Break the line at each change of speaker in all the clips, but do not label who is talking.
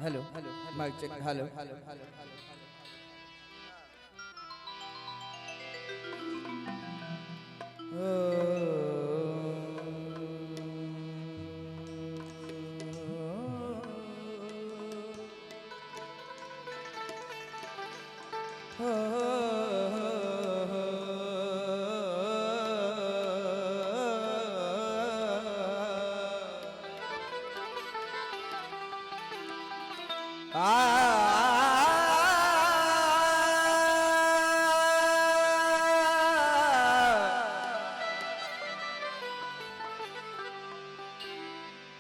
hello mic check hello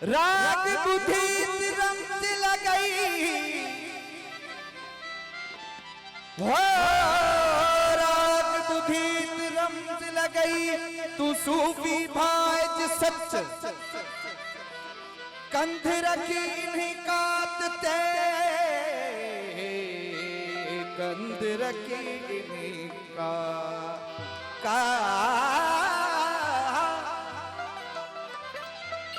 राग बुद्धि रंग लगई हो राग बुद्धि रंग लगई तू सूफी भाज सच कंध रखी नहीं काटते कंध रखी नहीं का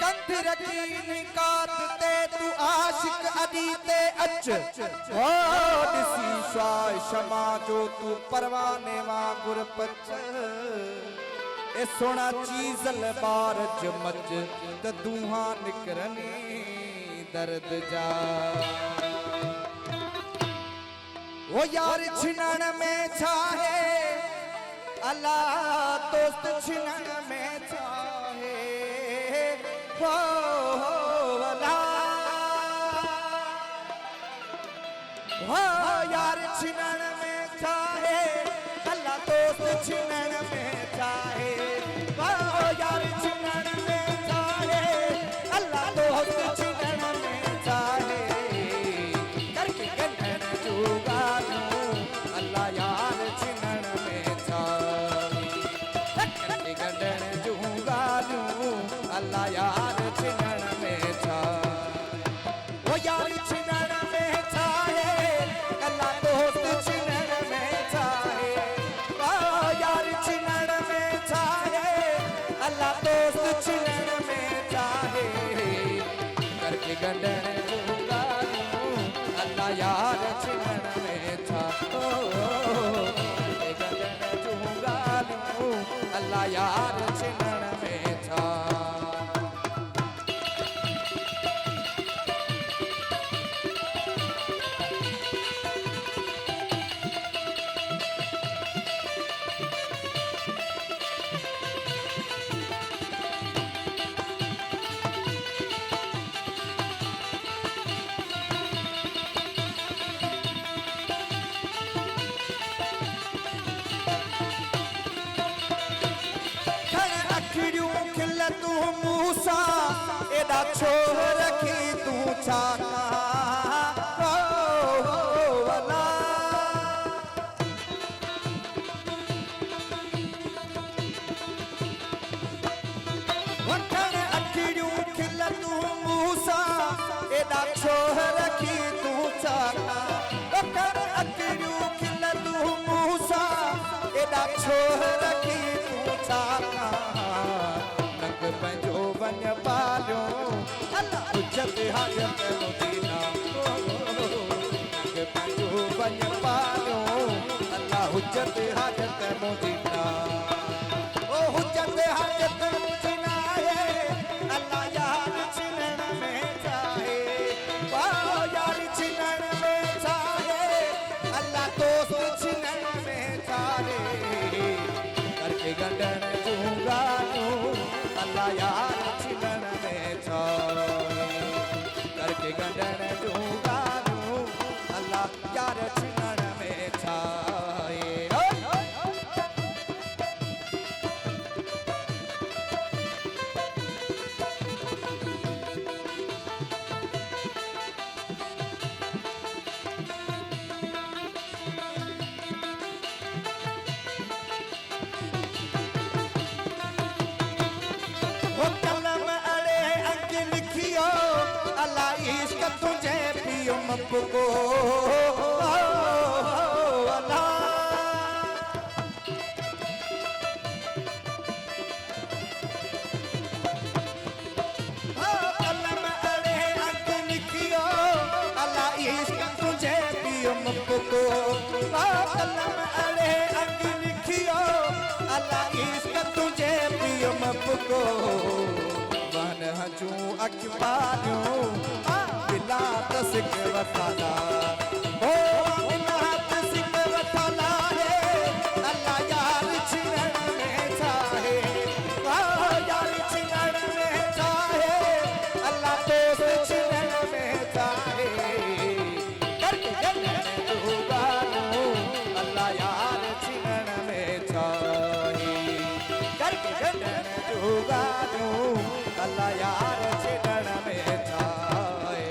कंध रखी नहीं काटते तू आशिक अदीते अच ओ दिसी शाय शमा जो तू परवाने वांगुर पच ए सोना चीजल बारज मच त दूहा निकरनी दर्द जा ओ यार छिनन में चाहे अल्लाह दोस्त छिनन में चाहे हो यार छिनन में चाहे अल्लाह दोस्त छिनन में चाहे यार छिनन में चाहे अल्लाह दोस्त छिनन में चाहे करके गंढन जुगानू अल्लाह यार छिनन में चाहे करके गंढन जुगानू अल्लाह यार छिनन में चाहे वो यार छिनन में चाहे अल्लाह दोस्त छिनन में चाहे यार छिनन में चाहे अल्लाह दोस्त छिनन में चाहे करके गंढन जुगानू अल्लाह यार छिनन में चाहे करके गंढन जुगानू अल्लाह यार छिनन में चाहे तू मूसा एदा छोड़ रखी तू छाका वाला वठन अखियूं खिल तू मूसा एदा छोड़ रखी तू छाका वठन अखियूं खिल तू मूसा एदा छोड़ रखी तू छाका पंजो वन पालो अल्लाह हुज्जत हाजत मदीना पंजो वन पालो अल्लाह हुज्जत हाजत मदीना ओ हुज्जत हाजत मदीना है अल्लाह यार छिनन में चाहे वाह यार छिनन में चाहे अल्लाह दोस्त छिनन में चाहे करके गंढन जुगानू अल्लाह यार छिनन में चाहे करके गंढन जुगानू अल्लाह यार छिनन में चाहे अल्लाह इश्क तुझे पियो मपको अल्लाह कलम अड़े अंग लिखियो अल्लाह कलम अड़े अंग लिखियो अल्लाह इश्क तुझे पियो मपको वन हजू अखबारू बिला तसिक वफादा ओ बिला तसिक वफादा है अल्लाह यार छिनन में चाहे यार छिनन में चाहे अल्लाह दोस्त छिनन में चाहे करके जन्नत उगानो अल्लाह यार छिनन में चाहे करके जन्नत उगानो अल्लाह यार छिनन में चाहे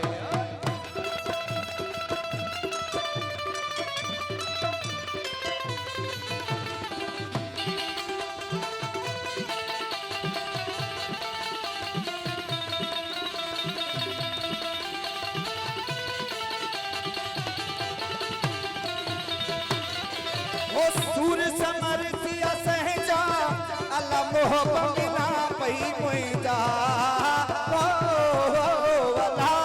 ओ सूर समर सिया सहजा अल्लाह मोहब्बत ना पई मुइजा ओ अल्लाह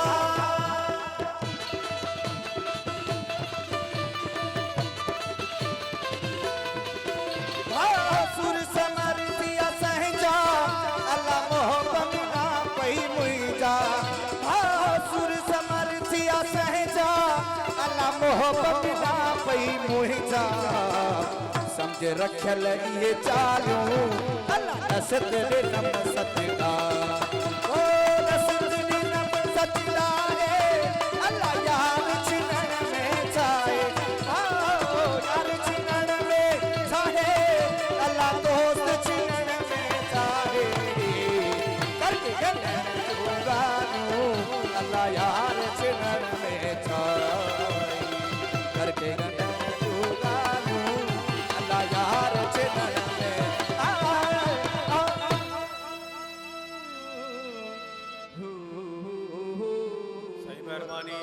सूर समर सिया सहजा अल्लाह मोहब्बत ना पई मुइजा सूर समर सिया सहजा अल्लाह मोहब्बत ना पई मुइजा समझ रखल ये चालू अल्लाह नसत रे नम सतदा ओ नसत रे नम सतदा है अल्लाह यार छिनन में चाहे ओ यार छिनन में चाहे अल्लाह दोस्त छिनन में चाहे करके जन्नत उगानो अल्लाह यार छिनन में चाहे करके जन्नत उगानो अल्लाह यार छिनन में
सही मेहरबानी